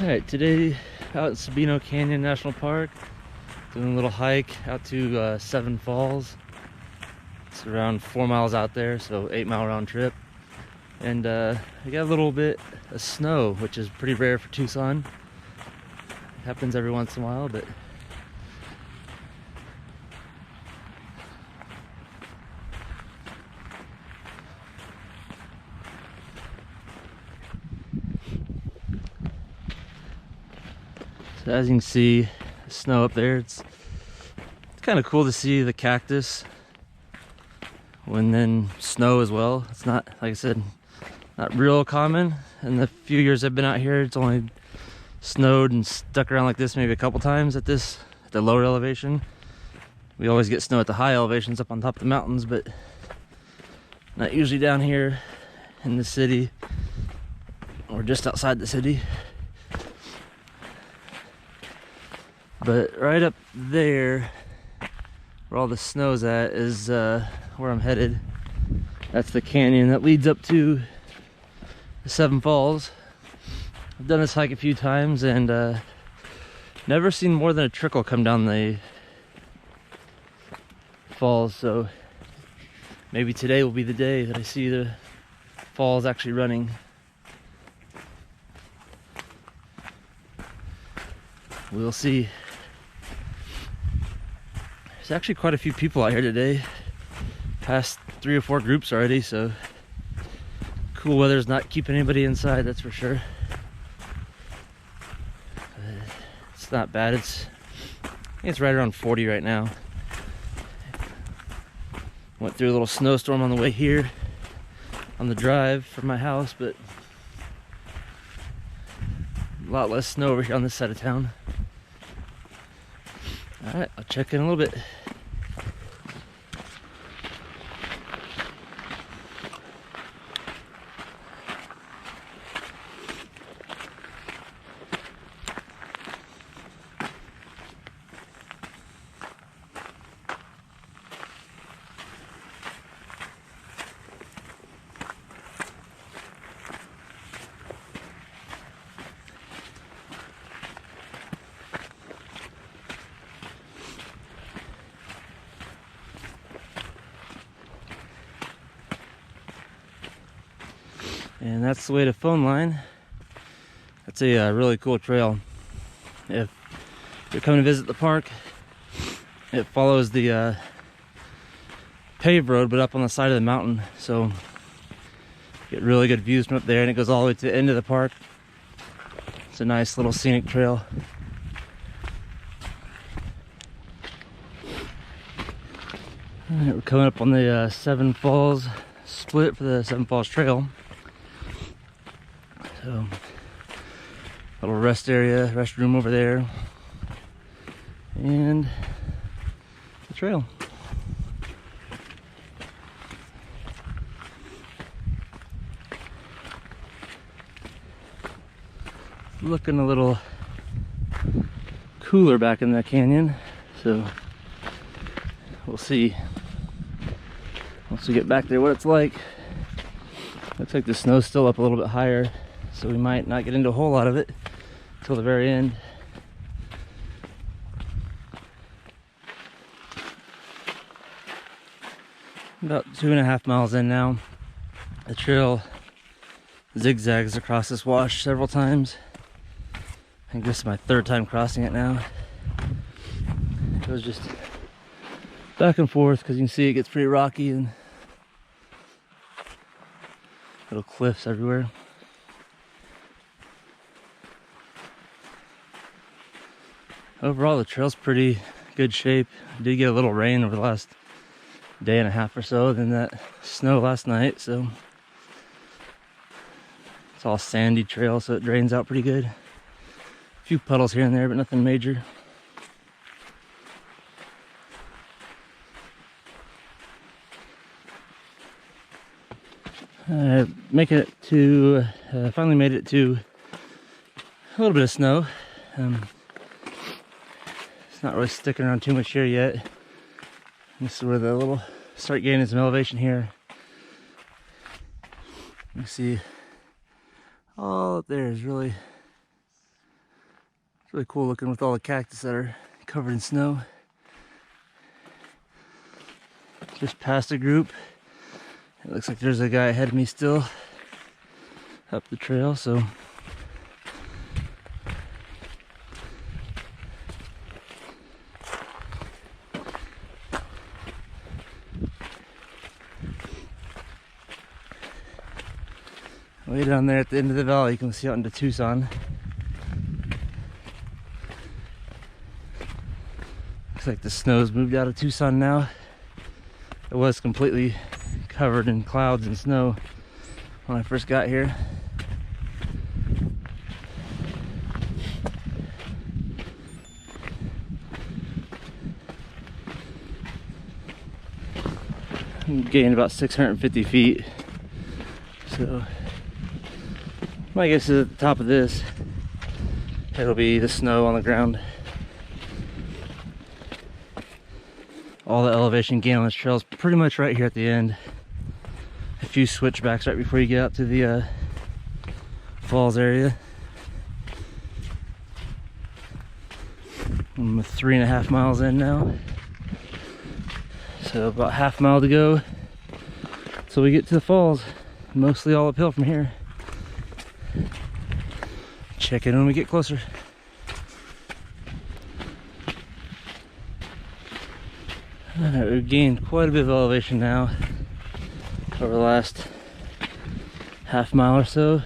Alright, today out in Sabino Canyon National Park, doing a little hike out to Seven Falls. It's around 4 miles out there, so 8-mile round trip. And we got a little bit of snow, which is pretty rare for Tucson. It happens every once in a while, but so as you can see, the snow up there, it's kind of cool to see the cactus when then snow as well. It's not, like I said, not real common. In the few years I've been out here, it's only snowed and stuck around like this maybe a couple times at the lower elevation. We always get snow at the high elevations up on top of the mountains, but not usually down here in the city or just outside the city. But right up there where all the snow's at is where I'm headed. That's the canyon that leads up to the Seven Falls. I've done this hike a few times and never seen more than a trickle come down the falls, so maybe today will be the day that I see the falls actually running. We'll see. There's actually quite a few people out here today. Past 3 or 4 groups already, so cool weather's not keeping anybody inside, that's for sure. It's not bad. I think it's right around 40 right now. Went through a little snowstorm on the way here on the drive from my house, but a lot less snow over here on this side of town. Alright, I'll check in a little bit. And that's the way to phone line. That's a really cool trail. If you're coming to visit the park, it follows the paved road, but up on the side of the mountain. So you get really good views from up there, and it goes all the way to the end of the park. It's a nice little scenic trail. All right, we're coming up on the Seven Falls split for the Seven Falls Trail. So, little rest area, restroom over there, and the trail. Looking a little cooler back in the canyon, so we'll see once we get back there what it's like. Looks like the snow's still up a little bit higher, so we might not get into a whole lot of it until the very end. About 2.5 miles in now. The trail zigzags across this wash several times. I think this is my 3rd time crossing it now. It goes just back and forth because you can see it gets pretty rocky and little cliffs everywhere. Overall, the trail's pretty good shape. I did get a little rain over the last day and a half or so, then that snow last night, so it's all sandy trail, so it drains out pretty good. A few puddles here and there, but nothing major. Making it to, finally made it to a little bit of snow. It's not really sticking around too much here yet. This is where the little start gaining some elevation here. You see all up there is really It's really cool looking with all the cactus that are covered in snow. Just past a group. It looks like there's a guy ahead of me still up the trail, so way down there at the end of the valley you can see out into Tucson. Looks like the snow's moved out of Tucson now. It was completely covered in clouds and snow when I first got here. I gained about 650 feet, so my guess is at the top of this it'll be the snow on the ground. All the elevation gain on this trail is pretty much right here at the end. A few switchbacks right before you get out to the falls area. I'm 3.5 miles in now, so about half a mile to go till we get to the falls. Mostly all uphill from here. Check in when we get closer. Alright, we've gained quite a bit of elevation now over the last half mile or so.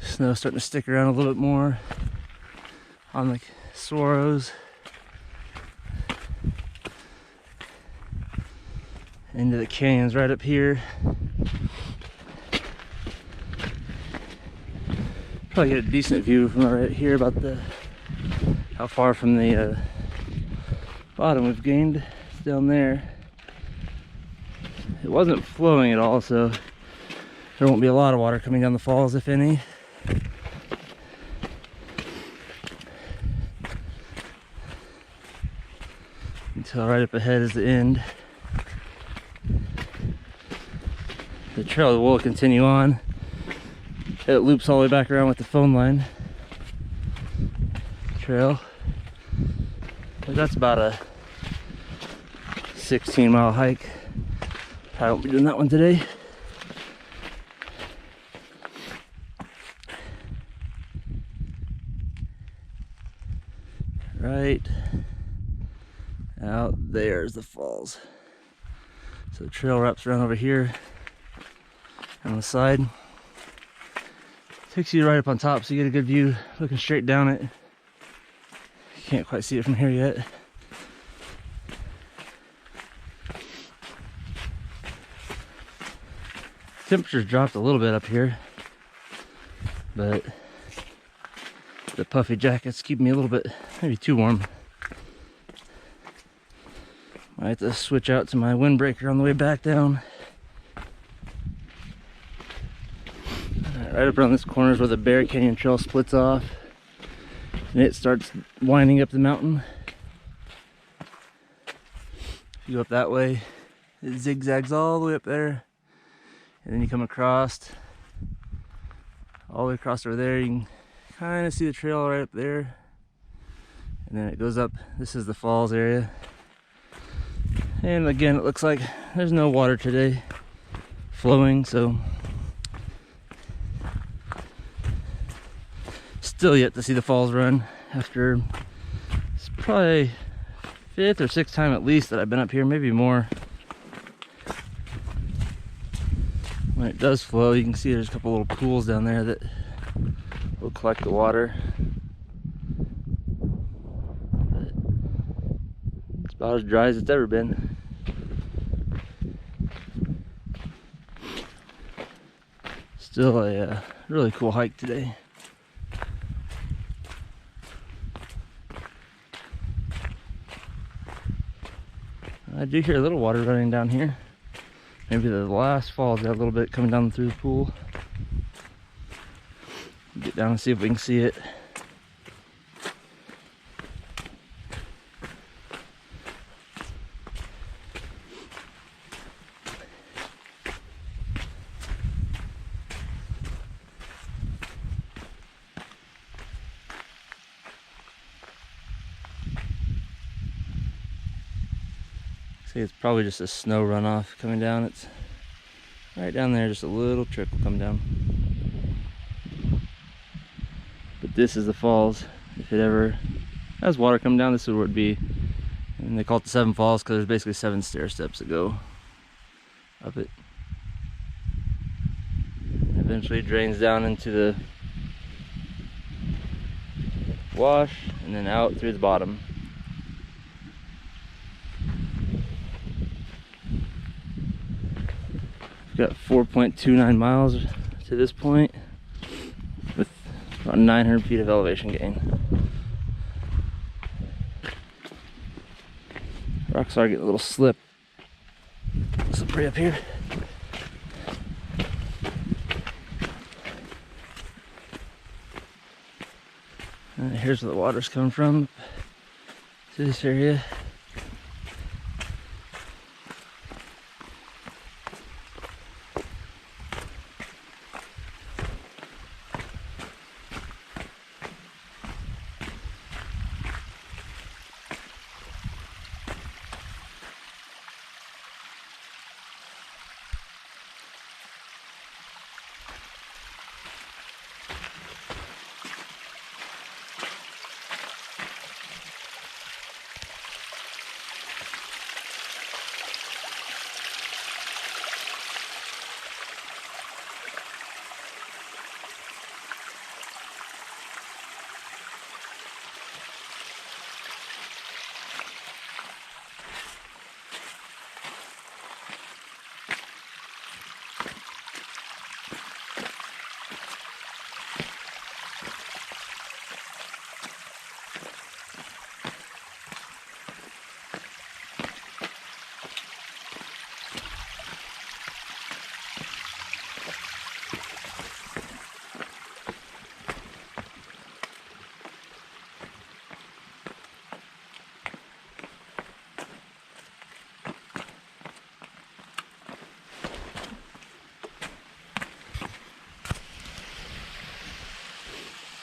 Snow's starting to stick around a little bit more on the Sorrows. Into the canyons right up here. Probably get a decent view from right here about how far from the bottom we've gained. It's down there. It wasn't flowing at all, so there won't be a lot of water coming down the falls, if any. Until right up ahead is the end. The trail will continue on. It loops all the way back around with the phone line trail. But that's about a 16-mile hike. I won't be doing that one today. Right out there's the falls. So the trail wraps around over here on the side. Takes you right up on top so you get a good view looking straight down it. You can't quite see it from here yet. Temperature's dropped a little bit up here, but the puffy jacket's keeping me a little bit, maybe too warm. Might have to switch out to my windbreaker on the way back down. Right up around this corner is where the Bear Canyon Trail splits off and it starts winding up the mountain. If you go up that way, it zigzags all the way up there, and then you come across all the way across over there. You can kind of see the trail right up there, and then it goes up. This is the falls area, and again it looks like there's no water today flowing, so still yet to see the falls run after it's probably 5th or 6th time at least that I've been up here, maybe more. When it does flow, you can see there's a couple little pools down there that will collect the water. But it's about as dry as it's ever been. Still a really cool hike today. I do hear a little water running down here. Maybe the last fall's got a little bit coming down through the pool. Get down and see if we can see it. See, it's probably just a snow runoff coming down. It's right down there, just a little trickle come down. But this is the falls. If it ever has water come down, this is where it would be. And they call it the 7 Falls because there's basically 7 stair steps that go up it. Eventually it drains down into the wash and then out through the bottom. We've got 4.29 miles to this point with about 900 feet of elevation gain. Rocks are getting a little slippery up here. Here's where the water's coming from, to this area.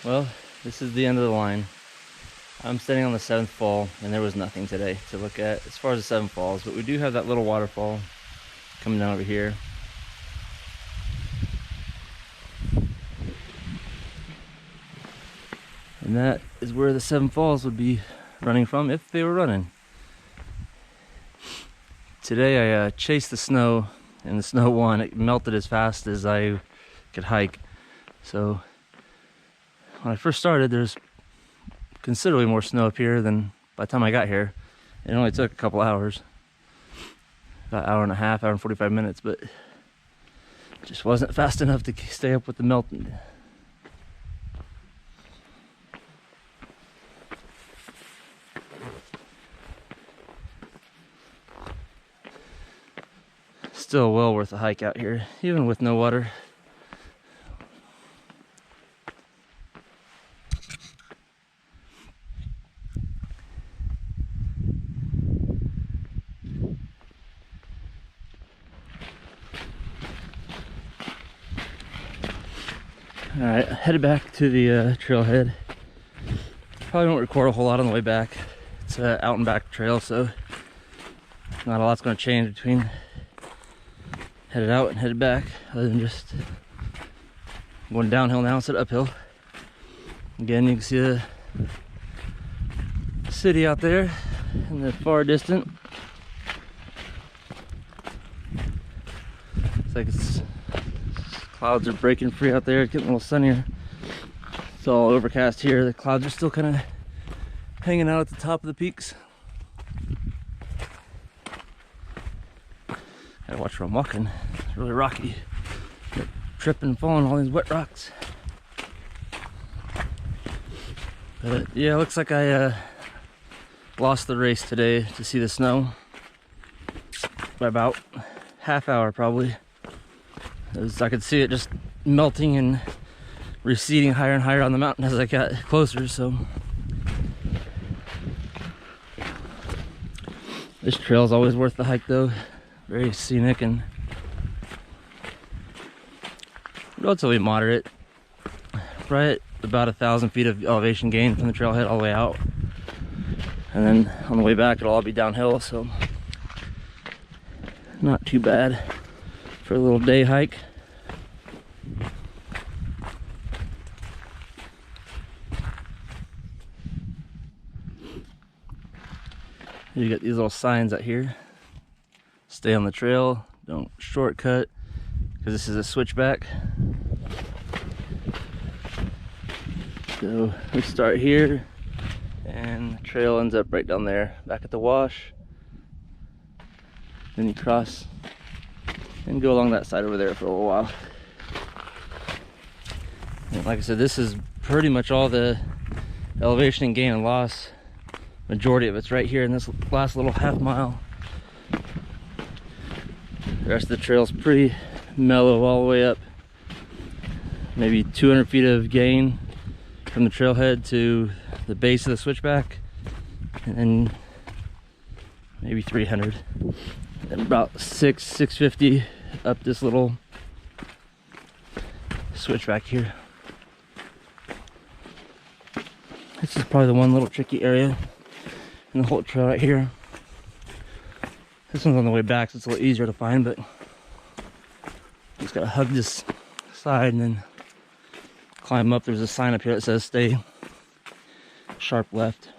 Well, this is the end of the line. I'm standing on the 7th fall, and there was nothing today to look at as far as the 7 falls, but we do have that little waterfall coming down over here. And that is where the 7 falls would be running from if they were running. Today I chased the snow, and the snow won. It melted as fast as I could hike. So when I first started, there's considerably more snow up here than by the time I got here. It only took a couple hours, about an hour and a half, hour and 45 minutes, but it just wasn't fast enough to stay up with the melting. Still well worth a hike out here, even with no water. Alright, headed back to the trailhead. Probably won't record a whole lot on the way back. It's an out and back trail, so not a lot's going to change between headed out and headed back, other than just going downhill now instead of uphill. Again, you can see the city out there in the far distant. It's like clouds are breaking free out there. It's getting a little sunnier. It's all overcast here. The clouds are still kind of hanging out at the top of the peaks. Gotta watch where I'm walking. It's really rocky. Tripping and falling on all these wet rocks. But yeah, it looks like I lost the race today to see the snow by about half hour probably. I could see it just melting and receding higher and higher on the mountain as I got closer, so this trail is always worth the hike though. Very scenic and relatively moderate. Right at about 1,000 feet of elevation gain from the trailhead all the way out, and then on the way back it'll all be downhill, so Not too bad for a little day hike. You got these little signs out here. Stay on the trail, don't shortcut, because this is a switchback. So we start here, and the trail ends up right down there, back at the wash. Then you cross and go along that side over there for a little while. And like I said, this is pretty much all the elevation and gain and loss. Majority of it's right here in this last little half mile. The rest of the trail's pretty mellow all the way up. Maybe 200 feet of gain from the trailhead to the base of the switchback, and then maybe 300. And about 650 up this little switchback here. This is probably the one little tricky area in the whole trail right here. This one's on the way back, so it's a little easier to find, but just gotta hug this side and then climb up. There's a sign up here that says stay sharp left.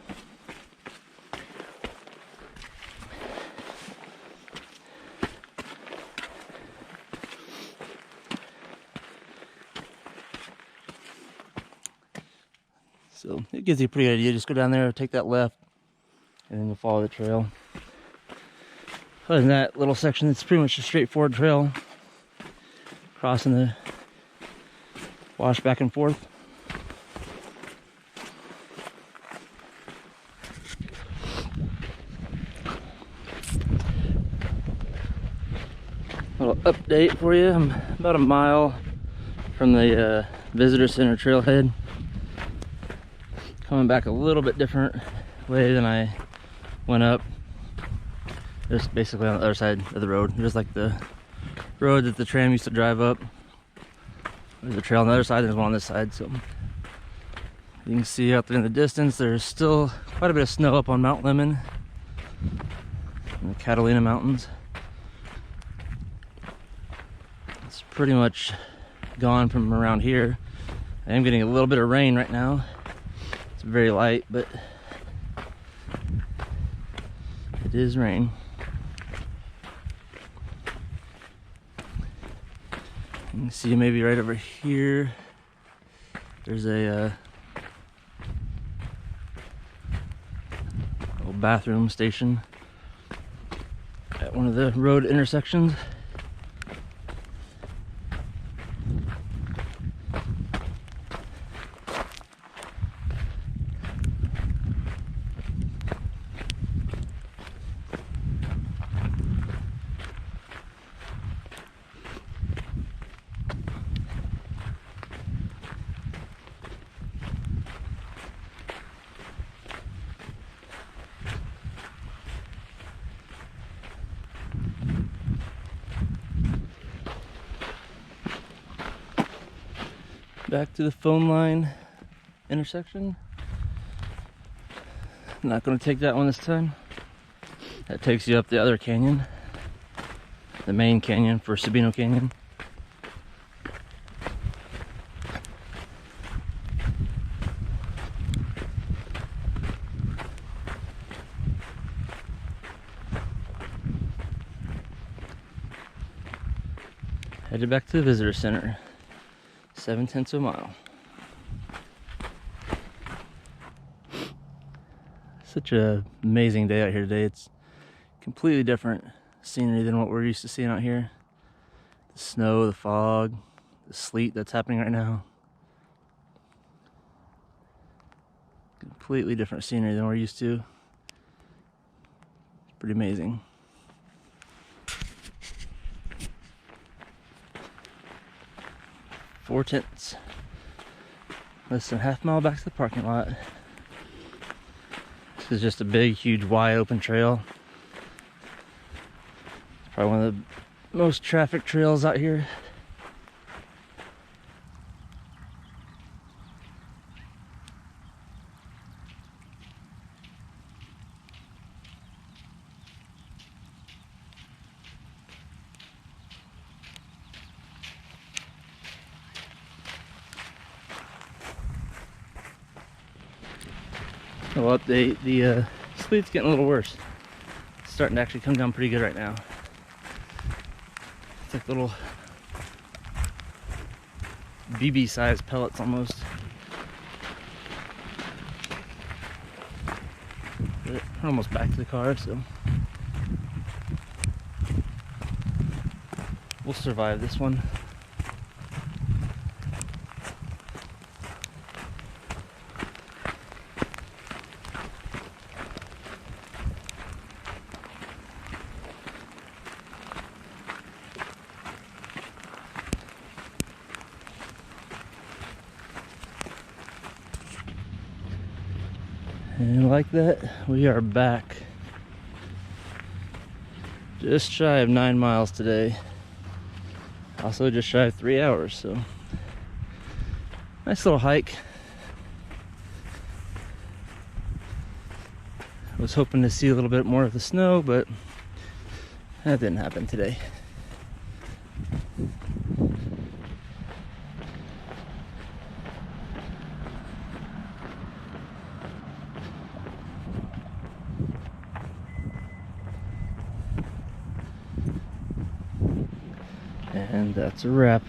So it gives you a pretty good idea. Just go down there, take that left, and then you'll follow the trail. Other than that little section, it's pretty much a straightforward trail. Crossing the wash back and forth. Little update for you. I'm about a mile from the visitor center trailhead. Coming back a little bit different way than I went up. Just basically on the other side of the road. There's like the road that the tram used to drive up. There's a trail on the other side, there's one on this side. So you can see out there in the distance, there's still quite a bit of snow up on Mount Lemmon in the Catalina Mountains. It's pretty much gone from around here. I am getting a little bit of rain right now. It's very light, but it is rain. You can see maybe right over here, there's a little bathroom station at one of the road intersections. Back to the phone line intersection. I'm not going to take that one this time. That takes you up the other canyon, the main canyon for Sabino Canyon. Headed back to the visitor center. 7/10 of a mile. Such an amazing day out here today. It's completely different scenery than what we're used to seeing out here. The snow, the fog, the sleet that's happening right now. Completely different scenery than we're used to. It's pretty amazing. Four tenths. Less than half mile back to the parking lot. This is just a big, huge, wide open trail. It's probably one of the most traffic trails out here. Little update, the sleet's getting a little worse. It's starting to actually come down pretty good right now. It's like little BB sized pellets almost. But we're almost back to the car, so we'll survive this one. And like that, we are back. Just shy of 9 miles today. Also just shy of 3 hours, so nice little hike. I was hoping to see a little bit more of the snow, but that didn't happen today. And that's a wrap.